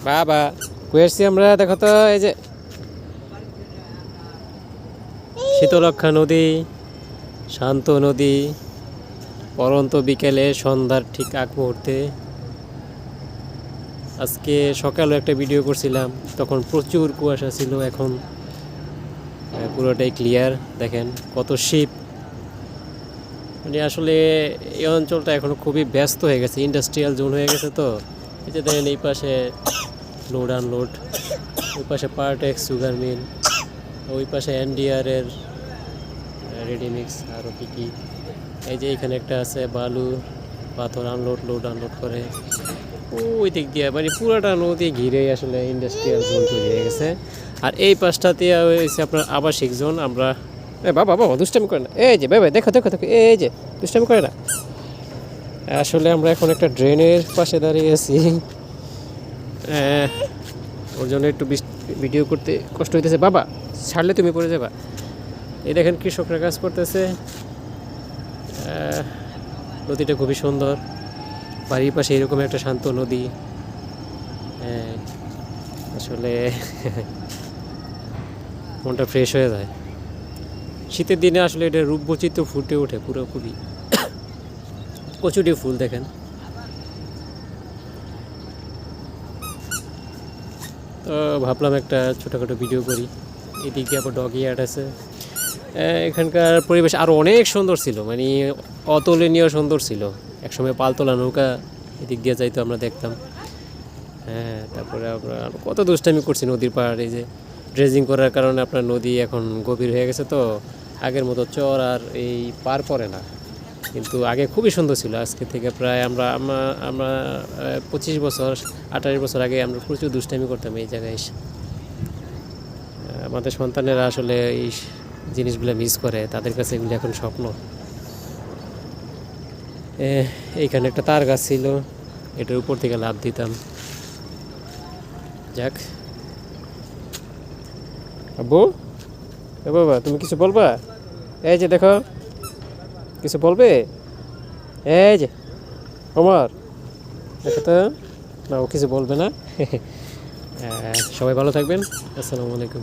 বাবা কয়েছি আমরা, দেখো তো এই যে শীতলক্ষা নদী, শান্ত নদী, পরন্ত বিকেলে সন্ধ্যার ঠিক আগ মুহূর্তে। আজকে সকালে একটা ভিডিও করছিলাম, তখন প্রচুর কুয়াশা ছিল, এখন পুরোটাই ক্লিয়ার। দেখেন কত শিপ, মানে আসলে এই অঞ্চলটা এখন খুবই ব্যস্ত হয়ে গেছে, ইন্ডাস্ট্রিয়াল জোন হয়ে গেছে। তো এই যে দেখেন এই পাশে লোড আনলোড, ওই পাশে পার্টেক্স সুগার মিল, ওই পাশে এনডিআর এর রেডিমিক্স, আরও কী কী। এই যে এখানে একটা আছে বালু পাথর আনলোড লোড আনলোড করে ওই দিক দিয়ে, মানে পুরোটা নদী ঘিরে আসলে ইন্ডাস্ট্রিয়াল জোন তৈরি হয়ে গেছে। আর এই পাশটাতে হয়েছে আপনার আবাসিক জোন। আমরা বাবা বাবা দুষ্টামি করে না, এই যে বাবা দেখো দেখো দেখো, এই যে দুষ্টামি করে না। আসলে আমরা এখন একটা ড্রেনের পাশে দাঁড়িয়ে আছি, ওর জন্য একটু ভিডিও করতে কষ্ট হইতেছে। বাবা ছাড়লে তুমি পড়ে যাবা। এই দেখেন কৃষকরা কাজ করতেছে, নদীটা খুবই সুন্দর, বাড়ির পাশে এরকম একটা শান্ত নদী। আসলে মনটা ফ্রেশ হয়ে যায়। শীতের দিনে আসলে এটা রূপবৈচিত্র্য ফুটে ওঠে পুরোপুরি। কচুরি ফুল দেখেন। তো ভাবলাম একটা ছোটোখাটো ভিডিও করি। এদিক দিয়ে আবার ডগ ইয়ার্ড আছে। এখানকার পরিবেশ আরও অনেক সুন্দর ছিল, মানে অতুলনীয় সুন্দর ছিল। একসময় পালতোলা নৌকা এদিক দিয়ে যাইতো, আমরা দেখতাম। তারপরে আমরা কত দুষ্টামি করছি নদীর পাড়। এই যে ড্রেজিং করার কারণে আপনার নদী এখন গভীর হয়ে গেছে, তো আগের মতো চর আর এই পার পড়ে না, কিন্তু আগে খুবই সুন্দর ছিল। আজকে থেকে প্রায় আমরা 25 বছর 28 বছর আগে আমরা প্রচুর দুষ্টামি করতাম এই জায়গায় এসে। আমাদের সন্তানেরা আসলে এই জিনিসগুলো মিস করে, তাদের কাছে এগুলো এখন স্বপ্ন। এইখানে একটা তার গাছ ছিল, এটার উপর থেকে লাফ দিতাম। যাক আব্বু, বাবা তুমি কিছু বলবা? এই যে দেখো, কিছু বলবে? এই যে আমার দেখো তো, না ও কিছু বলবে না। সবাই ভালো থাকবেন, আসসালামু আলাইকুম।